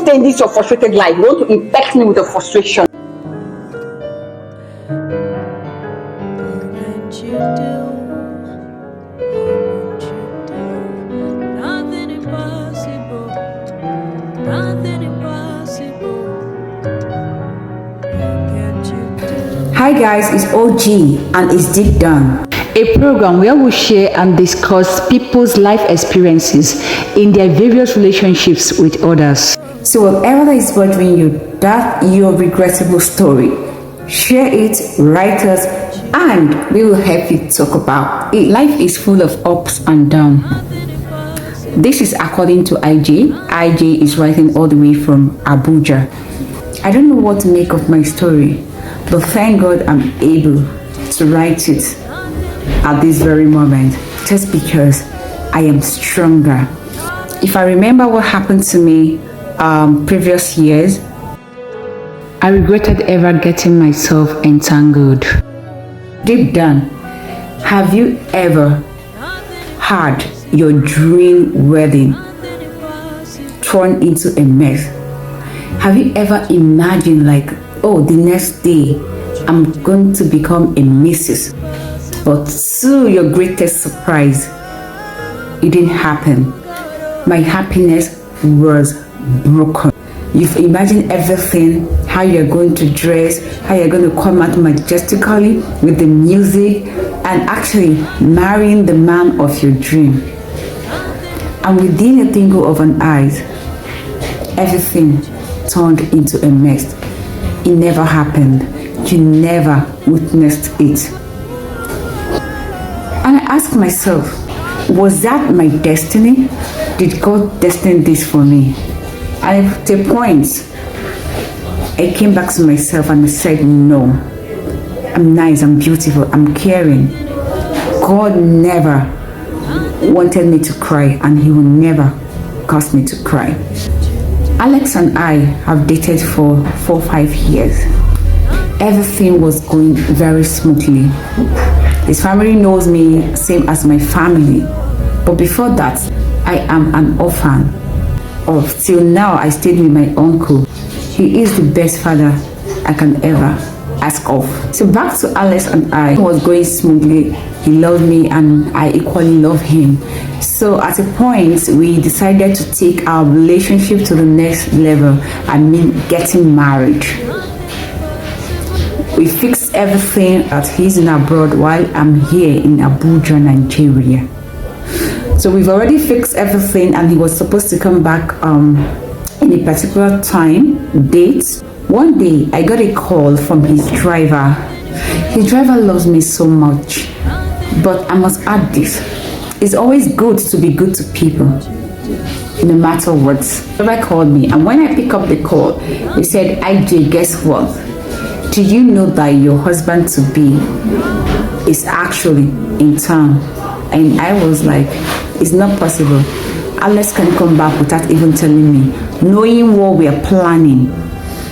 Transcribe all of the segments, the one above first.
stay in this your frustrated life. You want to infect me with your frustration. Hi guys, it's OG and it's Deepdown, a program where we share and discuss people's life experiences in their various relationships with others. So whatever that is bothering you, that your regrettable story, share it, write us, and we will help you talk about it. Life is full of ups and downs. This is according to IJ. IJ is writing all the way from Abuja. I don't know what to make of my story, but thank God I'm able to write it at this very moment, just because I am stronger. If I remember what happened to me previous years, I regretted ever getting myself entangled. Deep down, have you ever had your dream wedding turn into a mess? Have you ever imagined like, oh, the next day I'm going to become a Mrs. But to your greatest surprise, it didn't happen. My happiness was broken. You've imagined everything, how you're going to dress, how you're going to come out majestically with the music, and actually marrying the man of your dream. And within a twinkle of an eye, everything turned into a mess. It never happened. You never witnessed it. And I asked myself, was that my destiny? Did God destine this for me? And at a point, I came back to myself and I said, no, I'm nice, I'm beautiful, I'm caring. God never wanted me to cry, and He will never cause me to cry. Alex and I have dated for 4 or 5 years. Everything was going very smoothly. His family knows me, same as my family. But before that, I am an orphan. Till now, I stayed with my uncle. He is the best father I can ever ask of. So back to Alex and I, it was going smoothly. He loved me and I equally love him. So at a point, we decided to take our relationship to the next level and mean getting married. We fixed everything that he's in abroad while I'm here in Abuja, Nigeria. So we've already fixed everything, and he was supposed to come back in a particular time, date. One day, I got a call from his driver. His driver loves me so much, but I must add this. It's always good to be good to people, no matter what. The driver called me, and when I pick up the call, he said, IJ, guess what? Do you know that your husband-to-be is actually in town? And I was like, it's not possible. Alex can come back without even telling me, knowing what we are planning.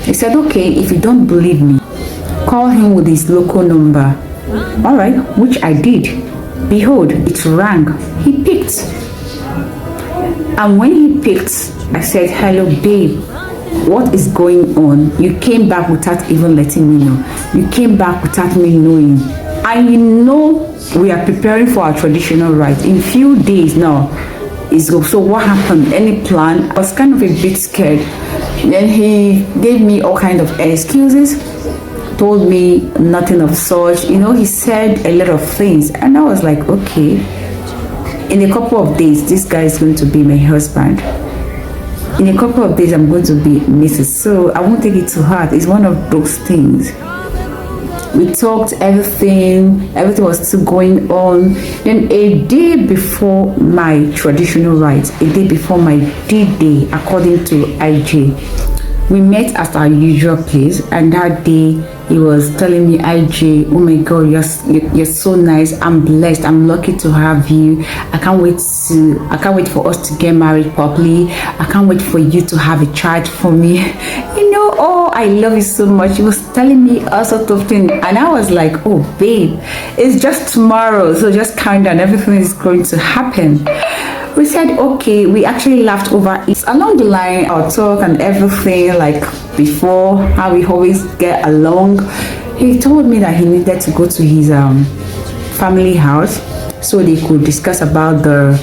He said, okay, if you don't believe me, call him with his local number. All right, which I did. Behold, it rang. He picked. And when he picked, I said, hello, babe. What is going on? You came back without even letting me know. You came back without me knowing. And you know we are preparing for our traditional rite. In few days now, so what happened? Any plan? I was kind of a bit scared. Then he gave me all kind of excuses, told me nothing of such. You know, he said a lot of things. And I was like, okay, in a couple of days, this guy is going to be my husband. In a couple of days, I'm going to be Mrs. So I won't take it to heart. It's one of those things. We talked everything was still going on. Then a day before my traditional rites, a day before my D-Day, according to IJ, we met at our usual place, and that day he was telling me, IJ, oh my God, you're so nice. I'm blessed. I'm lucky to have you. I can't wait for us to get married properly. I can't wait for you to have a child for me. You know, oh, I love you so much. He was telling me all sorts of things, and I was like, oh babe, it's just tomorrow, so just calm down. Everything is going to happen. We said, okay, we actually laughed over it. Along the line, our talk and everything, like before, how we always get along. He told me that he needed to go to his family house so they could discuss about the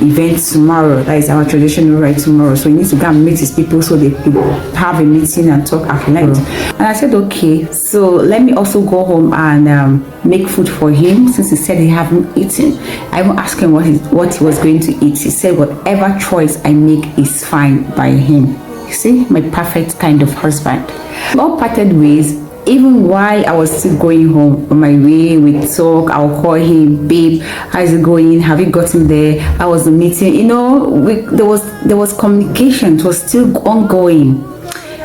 event tomorrow. That is our traditional right tomorrow. So he needs to go and meet his people so they could have a meeting and talk at length. And I said, okay, so let me also go home and make food for him, since he said he haven't eaten. I even asked him what he was going to eat. He said whatever choice I make is fine by him. You see, my perfect kind of husband. All parted ways. Even while I was still going home on my way, we talk. I'll call him, babe, how's it going? Have you gotten there? How was the meeting? You know, there was communication. It was still ongoing.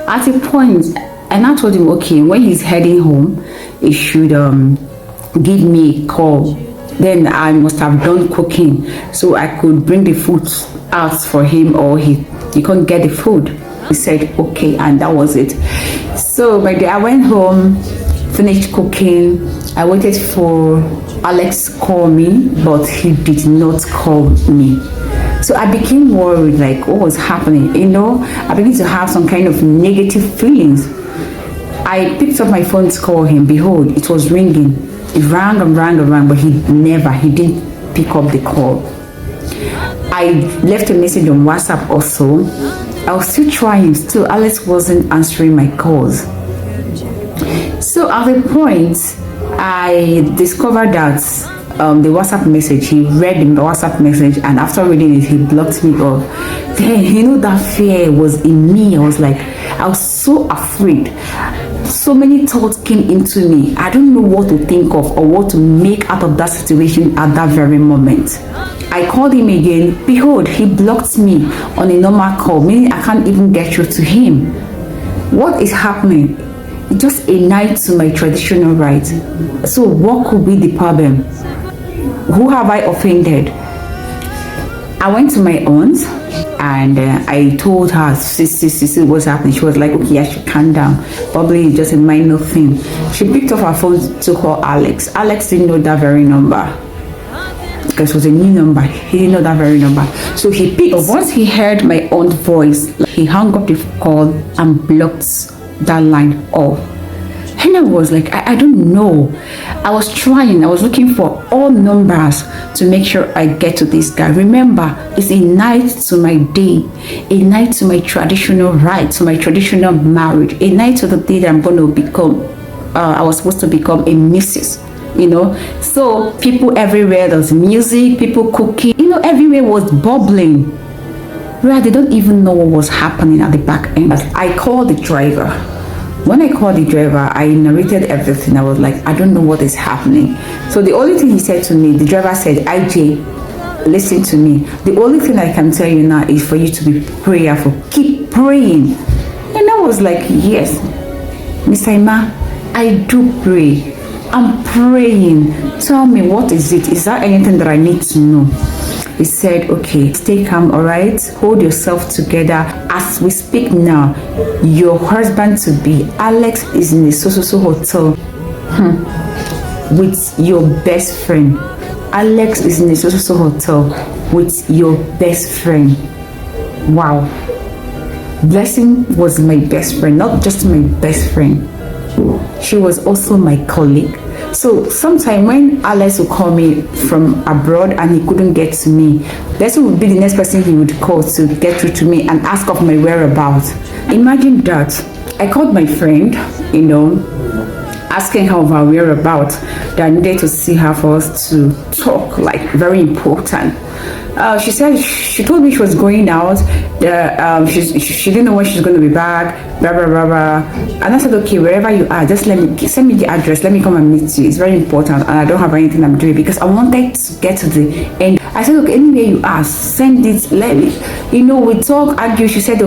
At a point, I now told him, okay, when he's heading home, he should give me a call. Then I must have done cooking, so I could bring the food out for him, or he couldn't get the food. He said, okay, and that was it. So by day I went home, finished cooking. I waited for Alex to call me, but he did not call me. So I became worried, like what was happening? You know, I began to have some kind of negative feelings. I picked up my phone to call him. Behold, it was ringing. It rang and rang and rang, but he didn't pick up the call. I left a message on WhatsApp also. I was still trying, still Alex wasn't answering my calls. So at the point, I discovered that the WhatsApp message, he read the WhatsApp message, and after reading it, he blocked me off. Then, you know, that fear was in me. I was so afraid. So many thoughts came into me. I don't know what to think of or what to make out of that situation at that very moment. I called him again. Behold, he blocked me on a normal call, meaning I can't even get through to him. What is happening? It's just a night to my traditional rights. So what could be the problem? Who have I offended? I went to my aunt and I told her, see what's happening. She was like, okay, I should calm down. Probably just a minor thing. She picked up her phone to call Alex. Alex didn't know that very number, because it was a new number. He didn't know that very number. So he picked. But once he heard my aunt's voice, he hung up the call and blocked that line off. And I was like, I don't know. I was trying. I was looking for all numbers to make sure I get to this guy. Remember, it's a night to my day, a night to my traditional right, to my traditional marriage, a night to the day that I'm going to become, I was supposed to become a missus. You know, so people everywhere, there's music, people cooking, you know, everywhere was bubbling. Right, they don't even know what was happening at the back end. I called the driver. When I called the driver, I narrated everything. I was like, I don't know what is happening. So the only thing he said to me, the driver said, IJ, listen to me. The only thing I can tell you now is for you to be prayerful. Keep praying. And I was like, yes, Miss Ima, I do pray. I'm praying. Tell me, what is it? Is there anything that I need to know? He said, okay, stay calm, all right? Hold yourself together. As we speak now, your husband to be, Alex, is in a so hotel with your best friend. Alex is in a so hotel with your best friend. Wow. Blessing was my best friend, not just my best friend. She was also my colleague. So sometime when Alex would call me from abroad and he couldn't get to me, Blessing would be the next person he would call to get through to me and ask of my whereabouts. Imagine that. I called my friend, you know, asking her of her whereabouts, that I needed to see her for us to talk, like very important. She said, she told me she was going out, she didn't know when she's going to be back, blah, blah, blah, blah. And I said, okay, wherever you are, just send me the address, let me come and meet you. It's very important, and I don't have anything I'm doing, because I wanted to get to the end. I said, okay, anywhere you are, send it, let me, you know, we talk, argue. She said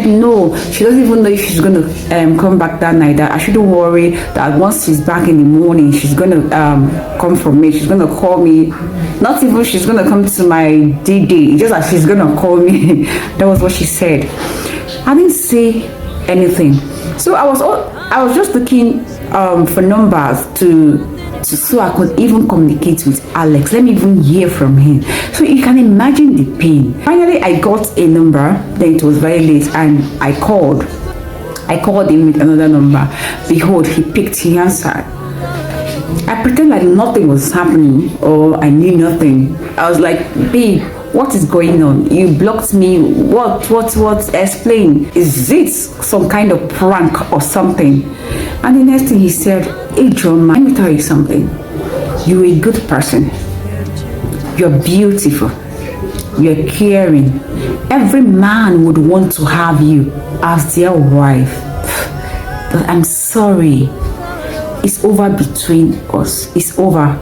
no, she doesn't even know if she's going to come back that night, that I shouldn't worry, that once she's back in the morning, she's going to come for me, she's going to call me, not even she's going to come to my DD, just that she's going to call me. That was what she said. I didn't say anything. So I was just looking for numbers to so I could even communicate with Alex. Let me even hear from him. So you can imagine the pain. Finally, I got a number. Then it was very late, and I called him with another number. Behold, he picked, he answered. I pretend like nothing was happening, or I knew nothing. I was like, babe, what is going on? You blocked me. What? Explain. Is it some kind of prank or something? And the next thing he said, Ijeoma, let me tell you something. You're a good person. You're beautiful. You're caring. Every man would want to have you as their wife. But I'm sorry. It's over between us. It's over.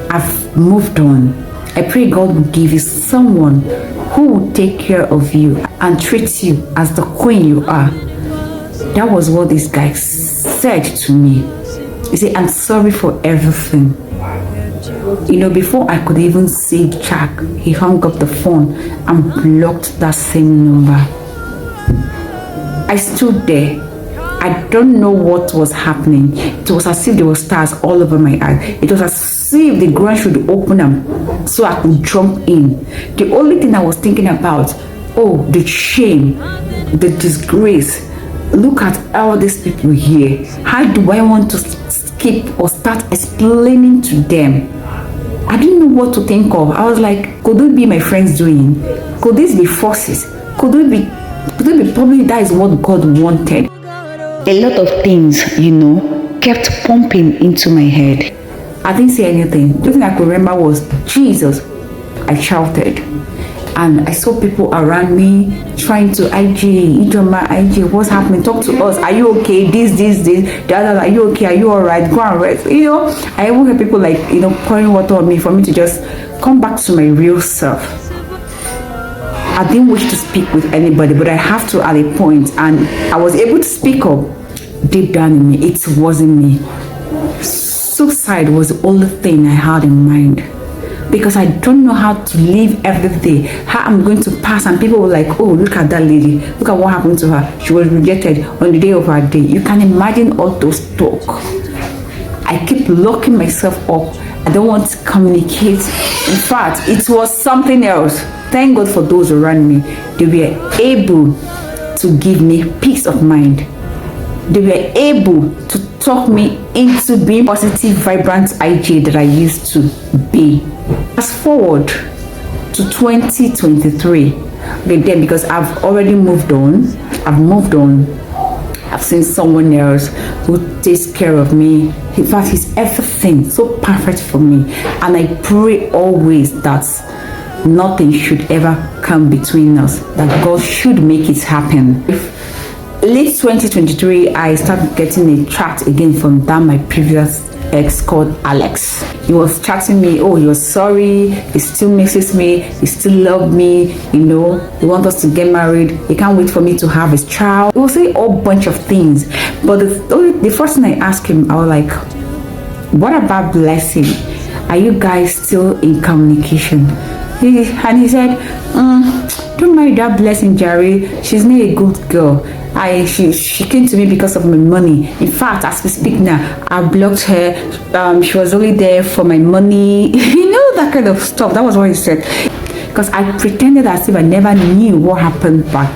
I've moved on. I pray God will give you someone who will take care of you and treat you as the queen you are. That was what this guy said to me. He said, I'm sorry for everything. You know, before I could even say Jack, he hung up the phone and blocked that same number. I stood there. I don't know what was happening. It was as if there were stars all over my eyes. It was as if the ground should open up so I could jump in. The only thing I was thinking about, oh, the shame, the disgrace. Look at all these people here. How do I want to skip or start explaining to them? I didn't know what to think of. I was like, could it be my friends doing? Could this be forces? Could it be probably that is what God wanted? A lot of things, you know, kept pumping into my head. I didn't say anything. The only thing I could remember was Jesus. I shouted. And I saw people around me trying to, Ijeoma, what's happening? Talk to us. Are you okay? This. The other, are you okay? Are you alright? Go and rest. You know, I even heard people like, you know, pouring water on me for me to just come back to my real self. I didn't wish to speak with anybody, but I have to at a point, and I was able to speak up. Deep down in me, it wasn't me. Suicide was the only thing I had in mind, because I don't know how to live every day, how I'm going to pass, and people were like, oh, look at that lady, look at what happened to her, she was rejected on the day of her day. You can imagine all those talk. I keep locking myself up. I don't want to communicate. In fact, it was something else. Thank God for those around me. They were able to give me peace of mind. They were able to talk me into being positive, vibrant IJ that I used to be. Fast forward to 2023. But then, because I've already moved on, I've seen someone else who takes care of me. In fact, he's everything, so perfect for me. And I pray always that nothing should ever come between us, that God should make it happen. Late 2023, I started getting a chat again from that my previous ex called Alex. He was chatting me, oh, you're sorry, he still misses me, he still loves me, you know, he wants us to get married, he can't wait for me to have his child. He will say a whole bunch of things, but the first thing I asked him, I was like, what about blessing? Are you guys still in communication? And he said, don't marry that blessing, Jerry. She's not a good girl. She came to me because of my money. In fact, as we speak now, I blocked her. She was only there for my money. You know, that kind of stuff. That was what he said. Because I pretended as if I never knew what happened back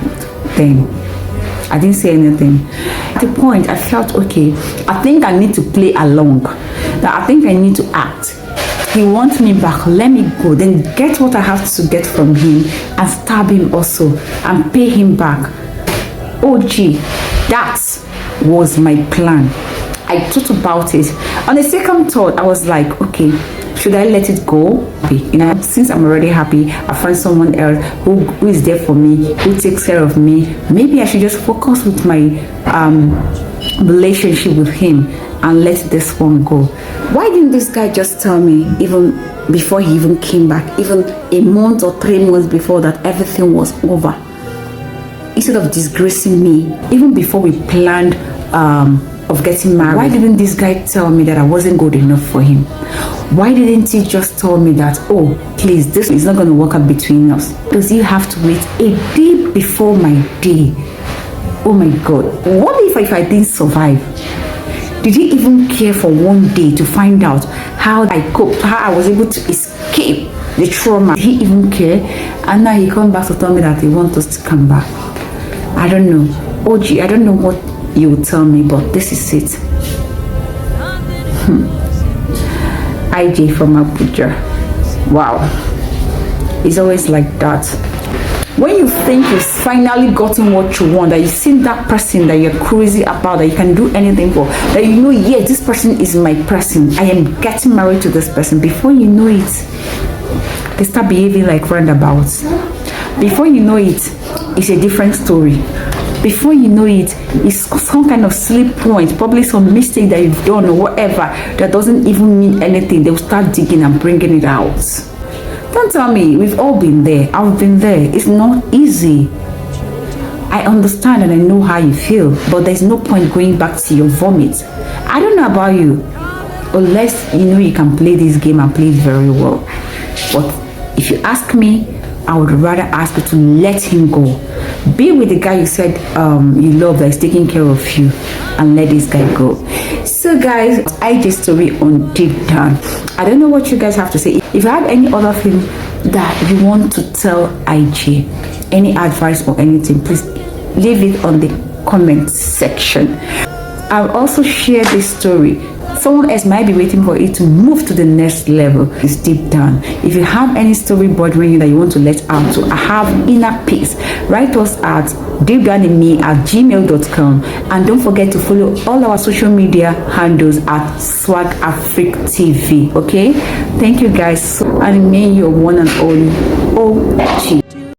then. I didn't say anything. At the point, I felt okay. I think I need to play along. That I think I need to act. He wants me back, let me go, then get what I have to get from him and stab him also and pay him back. Oh gee, that was my plan. I thought about it. On the second thought, I was like, okay, should I let it go? You know, since I'm already happy, I find someone else who is there for me, who takes care of me. Maybe I should just focus with my relationship with him and let this one go. Why didn't this guy just tell me even before he even came back, even a month or 3 months before, that everything was over? Instead of disgracing me, even before we planned of getting married. Why didn't this guy tell me that I wasn't good enough for him? Why didn't he just tell me that, oh, please, this is not going to work out between us? Does he have to wait a day before my day? Oh my God, what if I didn't survive? Did he even care for one day to find out how I coped, how I was able to escape the trauma? Did he even care? And now he come back to tell me that he wants us to come back. I don't know. OG, I don't know what you will tell me, but this is it. IJ from Abuja. Wow. It's always like that. When you think you've finally gotten what you want, that you've seen that person that you're crazy about, that you can do anything for, that you know, yes, this person is my person, I am getting married to this person, before you know it, they start behaving like roundabouts. Before you know it, it's a different story. Before you know it, it's some kind of slip point, probably some mistake that you've done or whatever that doesn't even mean anything. They'll start digging and bringing it out. Don't tell me, we've all been there. I've been there. It's not easy. I understand and I know how you feel, but there's no point going back to your vomit. I don't know about you, unless you know you can play this game and play it very well. But if you ask me, I would rather ask you to let him go. Be with the guy you said you love, that is taking care of you, and let this guy go. So guys, IJ story on Deepdown. I don't know what you guys have to say. If you have any other thing that you want to tell IJ, any advice or anything, please leave it on the comment section. I'll also share this story. Someone else might be waiting for it to move to the next level. It's Deepdown. If you have any story bothering you that you want to let out, so I have inner peace, write us at deepdownme@gmail.com, and don't forget to follow all our social media handles at SwagafricTv. Okay, thank you guys, and may your one and only OG.